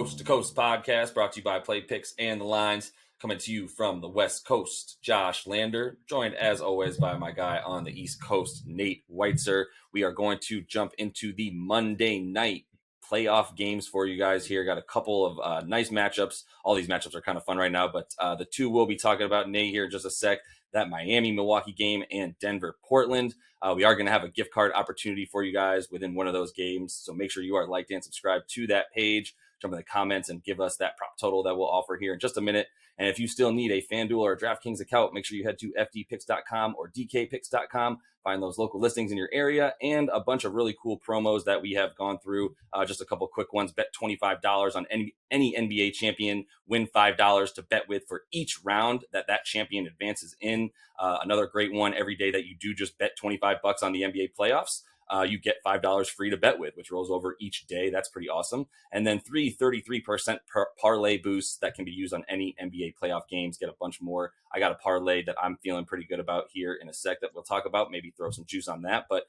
Coast to Coast podcast brought to you by Play Picks and the Lines. Coming to you from the West Coast, Josh Lander, joined as always by my guy on the East Coast, Nate Weitzer. We are going to jump into the Monday night playoff games for you guys here. Got a couple of nice matchups. All these matchups are kind of fun right now, but the two we'll be talking about, Nate, here in just a sec, that Miami-Milwaukee game and Denver-Portland. We are going to have a gift card opportunity for you guys within one of those games, so make sure you are liked and subscribed to that page. Jump in the comments and give us that prop total that we'll offer here in just a minute. And if you still need a FanDuel or a DraftKings account, make sure you head to fdpicks.com or dkpicks.com. Find those local listings in your area and a bunch of really cool promos that we have gone through. Just a couple quick ones. Bet $25 on any NBA champion. Win $5 to bet with for each round that champion advances in. Another great one, every day that you do just bet $25 on the NBA playoffs. You get $5 free to bet with, which rolls over each day. That's pretty awesome. And then 33% parlay boosts that can be used on any NBA playoff games. Get a bunch more. I got a parlay that I'm feeling pretty good about here in a sec that we'll talk about. Maybe throw some juice on that. But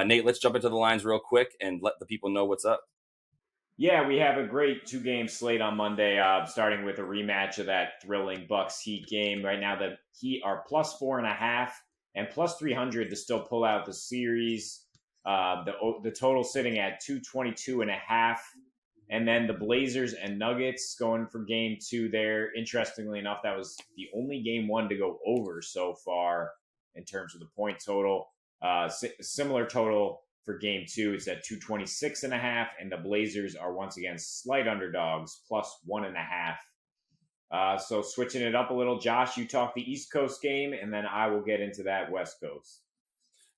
Nate, let's jump into the lines real quick and let the people know what's up. Yeah, we have a great two-game slate on Monday, starting with a rematch of that thrilling Bucks-Heat game. Right now, the Heat are plus 4.5 and plus 300 to still pull out the series. The total sitting at 222.5, and then the Blazers and Nuggets going for game two there. Interestingly enough, that was the only game one to go over so far in terms of the point total. Similar total for game two. It's at 226.5, and the Blazers are once again slight underdogs, plus 1.5. So switching it up a little, Josh, you talk the East Coast game, and then I will get into that West Coast.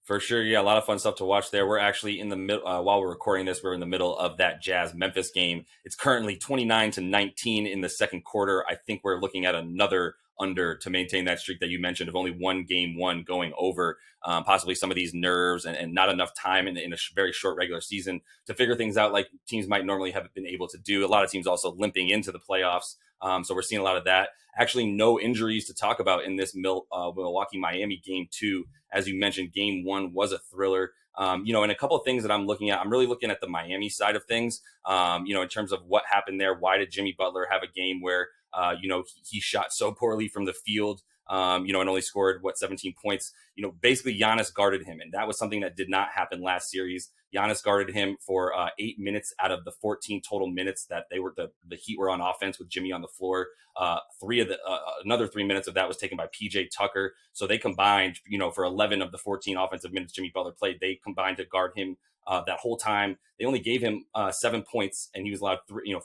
For sure, yeah, a lot of fun stuff to watch there. We're actually in the middle, while we're recording this, we're in the middle of that Jazz-Memphis game. It's currently 29-19 in the second quarter. I think we're looking at another under to maintain that streak that you mentioned of only one game one going over, possibly some of these nerves and not enough time in a very short regular season to figure things out like teams might normally have been able to do. A lot of teams also limping into the playoffs. So we're seeing a lot of that. Actually, no injuries to talk about in this Milwaukee-Miami game two. As you mentioned, game one was a thriller. And a couple of things that I'm looking at, I'm really looking at the Miami side of things, in terms of what happened there. Why did Jimmy Butler have a game where, he shot so poorly from the field, and only scored, 17 points? Basically Giannis guarded him. And that was something that did not happen last series. Giannis guarded him for 8 minutes out of the 14 total minutes that the Heat were on offense with Jimmy on the floor. Another 3 minutes of that was taken by PJ Tucker. So they combined, for 11 of the 14 offensive minutes Jimmy Butler played, they combined to guard him that whole time. They only gave him 7 points, and he was allowed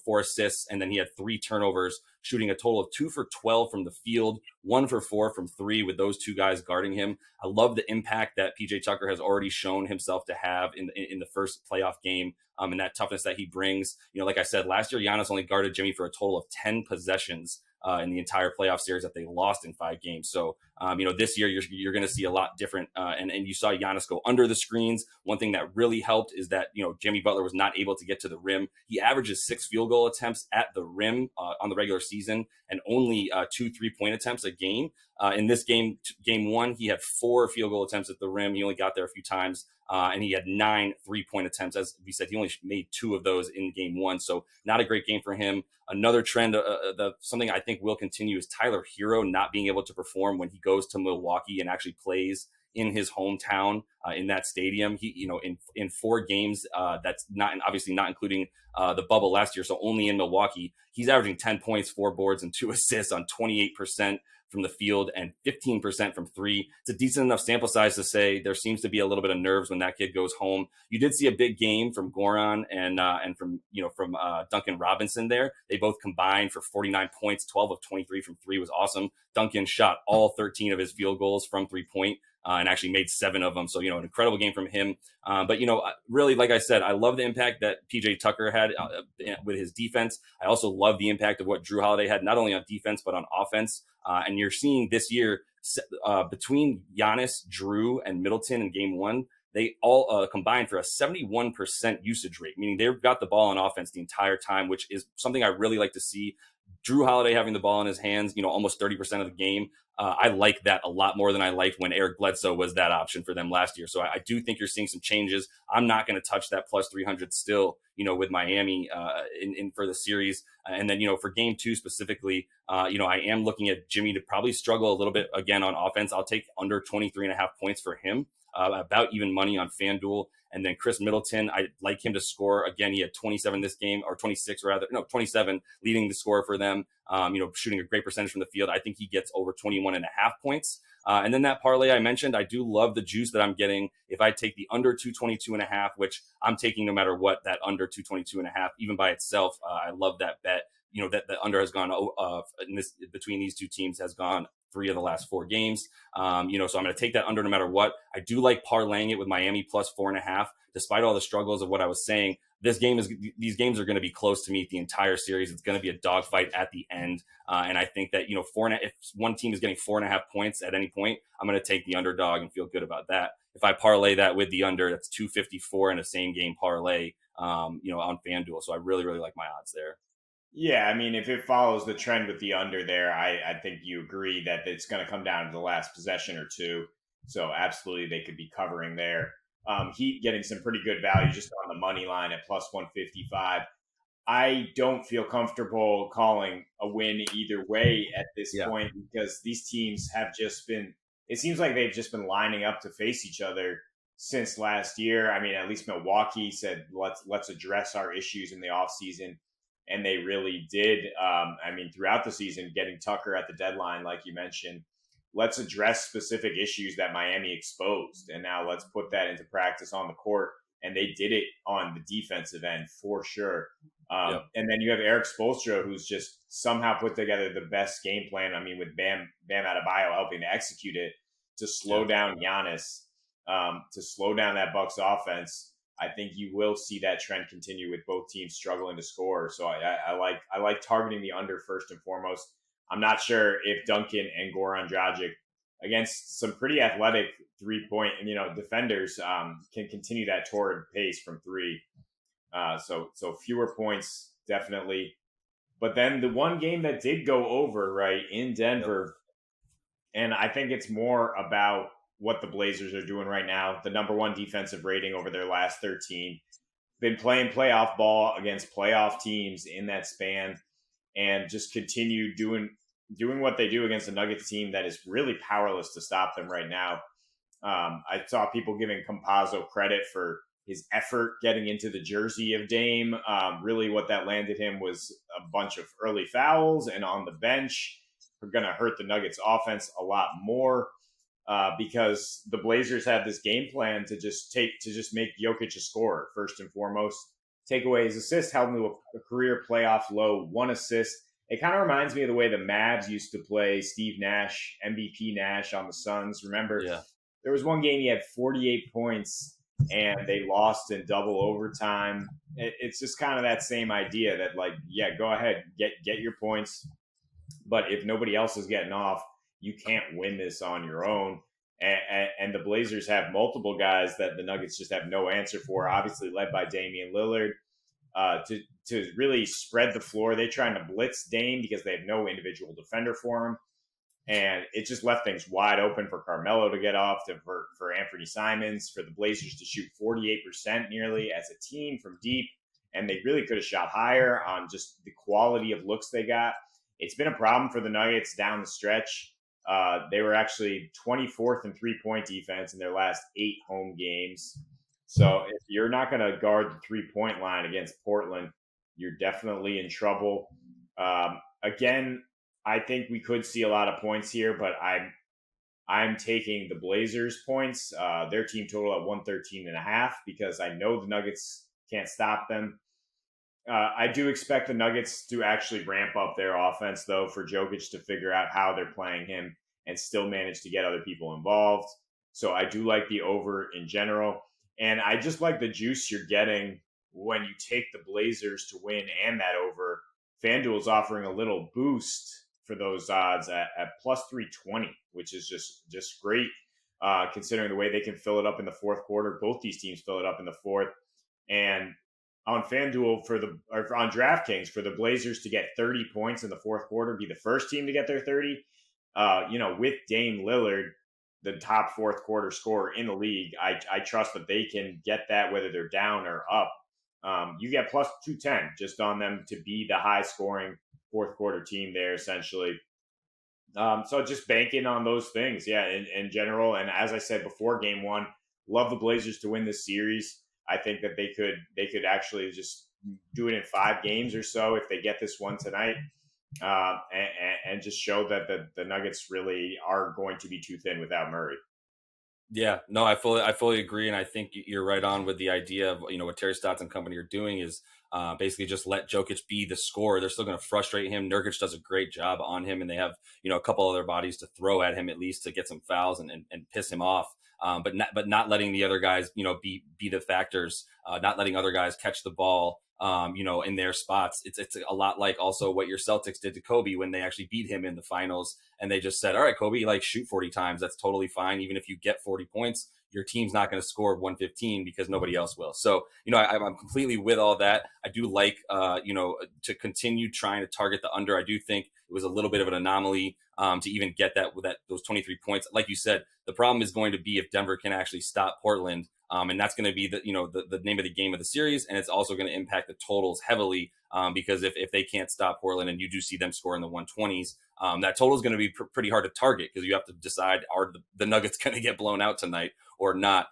4 assists, and then he had 3 turnovers, shooting a total of 2 for 12 from the field, 1 for 4 from 3 with those two guys guarding him. I love the impact that PJ Tucker has already shown himself to have in the first playoff game, and that toughness that he brings. Like I said, last year Giannis only guarded Jimmy for a total of 10 possessions in the entire playoff series that they lost in 5 games. So, this year you're going to see a lot different. And you saw Giannis go under the screens. One thing that really helped is that, Jimmy Butler was not able to get to the rim. He averages 6 field goal attempts at the rim on the regular season and only 2 3-point attempts a game. In this game one, he had 4 field goal attempts at the rim. He only got there a few times. And he had 9 3-point attempts. As we said, he only made 2 of those in game one. So not a great game for him. Another trend, something I think will continue, is Tyler Hero not being able to perform when he goes to Milwaukee and actually plays in his hometown in that stadium. He, in 4 games, that's obviously not including the bubble last year. So only in Milwaukee, he's averaging 10 points, 4 boards, and 2 assists on 28% from the field and 15% from 3. It's a decent enough sample size to say there seems to be a little bit of nerves when that kid goes home. You did see a big game from Goran and from Duncan Robinson there. They both combined for 49 points, 12 of 23 from 3 was awesome. Duncan shot all 13 of his field goals from 3-point. And actually made 7 of them. So, an incredible game from him. But, really, like I said, I love the impact that PJ Tucker had with his defense. I also love the impact of what Drew Holiday had, not only on defense, but on offense. And you're seeing this year between Giannis, Drew, and Middleton in game one, they all combined for a 71% usage rate, meaning they've got the ball on offense the entire time, which is something I really like to see. Drew Holiday having the ball in his hands, almost 30% of the game. I like that a lot more than I liked when Eric Bledsoe was that option for them last year. So I do think you're seeing some changes. I'm not going to touch that plus 300 still, with Miami in for the series. And then, for game 2 specifically, I am looking at Jimmy to probably struggle a little bit again on offense. I'll take under 23.5 points for him, about even money on FanDuel. And then Chris Middleton, I like him to score. Again, he had 27 this game, or 26 rather. No, 27, leading the score for them, shooting a great percentage from the field. I think he gets over 21.5 points. And then that parlay I mentioned, I do love the juice that I'm getting if I take the under 222.5, which I'm taking no matter what, that under 222.5, even by itself. I love that bet. That the under has gone between these two teams has gone 3 of the last 4 games. So I'm going to take that under no matter what. I do like parlaying it with Miami plus 4.5, despite all the struggles of what I was saying. These games are going to be close to meet the entire series. It's going to be a dogfight at the end. And I think that, if one team is getting 4.5 points at any point, I'm going to take the underdog and feel good about that. If I parlay that with the under, that's 254 in a same game parlay, on FanDuel. So I really, really like my odds there. Yeah, I mean, if it follows the trend with the under there, I think you agree that it's going to come down to the last possession or two. So absolutely, they could be covering there. Heat getting some pretty good value just on the money line at plus 155. I don't feel comfortable calling a win either way at this point, because these teams have just been, it seems like they've just been lining up to face each other since last year. I mean, at least Milwaukee said, let's address our issues in the offseason. And they really did. Throughout the season, getting Tucker at the deadline, like you mentioned, let's address specific issues that Miami exposed. And now let's put that into practice on the court. And they did it on the defensive end for sure. And then you have Eric Spoelstra, who's just somehow put together the best game plan. I mean, with Bam Adebayo helping to execute it to slow down Giannis, to slow down that Bucks offense. I think you will see that trend continue with both teams struggling to score. So I like targeting the under first and foremost. I'm not sure if Duncan and Goran Dragic, against some pretty athletic 3-point defenders, can continue that torrid pace from 3. So fewer points definitely. But then the one game that did go over right in Denver, and I think it's more about what the Blazers are doing right now. The number 1 defensive rating over their last 13. Been playing playoff ball against playoff teams in that span, and just continue doing what they do against a Nuggets team that is really powerless to stop them right now. I saw people giving Campazzo credit for his effort getting into the jersey of Dame. Really what that landed him was a bunch of early fouls, and on the bench are going to hurt the Nuggets offense a lot more. Because the Blazers have this game plan to just make Jokic a scorer first and foremost. Take away his assist, held him to a career playoff low 1 assist. It kind of reminds me of the way the Mavs used to play Steve Nash, MVP Nash on the Suns. Remember, there was one game he had 48 points and they lost in double overtime. It's just kind of that same idea that, go ahead, get your points, but if nobody else is getting off, you can't win this on your own. And the Blazers have multiple guys that the Nuggets just have no answer for, obviously led by Damian Lillard, to really spread the floor. They're trying to blitz Dame because they have no individual defender for him. And it just left things wide open for Carmelo to get off, for Anthony Simons, for the Blazers to shoot 48% nearly as a team from deep. And they really could have shot higher on just the quality of looks they got. It's been a problem for the Nuggets down the stretch. They were actually 24th in 3-point defense in their last 8 home games. So if you're not going to guard the 3-point line against Portland, you're definitely in trouble. Again, I think we could see a lot of points here, but I'm taking the Blazers points, their team total at 113.5, because I know the Nuggets can't stop them. I do expect the Nuggets to actually ramp up their offense, though, for Jokic to figure out how they're playing him and still manage to get other people involved. So I do like the over in general. And I just like the juice you're getting when you take the Blazers to win and that over. FanDuel is offering a little boost for those odds at plus 320, which is just great, considering the way they can fill it up in the fourth quarter. Both these teams fill it up in the fourth. And on FanDuel or on DraftKings for the Blazers to get 30 points in the fourth quarter, be the first team to get their 30. With Dame Lillard, the top fourth quarter scorer in the league, I trust that they can get that whether they're down or up. You get plus 210 just on them to be the high scoring fourth quarter team there, essentially. So just banking on those things, yeah, in general. And as I said before, game one, love the Blazers to win this series. I think that they could actually just do it in 5 games or so if they get this one tonight, and just show that the Nuggets really are going to be too thin without Murray. Yeah, no, I fully agree, and I think you're right on with the idea of what Terry Stotts and company are doing is basically just let Jokic be the scorer. They're still going to frustrate him. Nurkic does a great job on him, and they have a couple other bodies to throw at him at least to get some fouls and piss him off. But not letting the other guys be the factors, not letting other guys catch the ball. In their spots. It's a lot like also what your Celtics did to Kobe when they actually beat him in the finals, and they just said, all right, Kobe, like shoot 40 times. That's totally fine. Even if you get 40 points, your team's not going to score 115 because nobody else will. So, I'm completely with all that. I do like, to continue trying to target the under. I do think it was a little bit of an anomaly to even get those 23 points. Like you said, the problem is going to be if Denver can actually stop Portland. And that's going to be the name of the game of the series, and it's also going to impact the totals heavily because if they can't stop Portland and you do see them score in the 120s, that total is going to be pretty hard to target because you have to decide are the Nuggets going to get blown out tonight or not.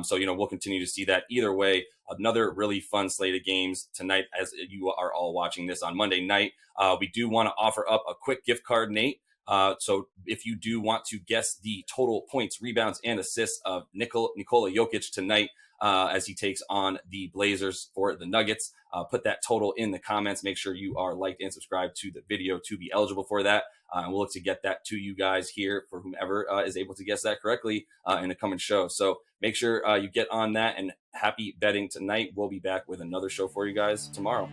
So we'll continue to see that either way. Another really fun slate of games tonight as you are all watching this on Monday night. We do want to offer up a quick gift card, Nate. So if you do want to guess the total points, rebounds, and assists of Nikola Jokic tonight as he takes on the Blazers for the Nuggets, put that total in the comments. Make sure you are liked and subscribed to the video to be eligible for that. And we'll look to get that to you guys here for whomever is able to guess that correctly in the coming show. So make sure you get on that, and happy betting tonight. We'll be back with another show for you guys tomorrow.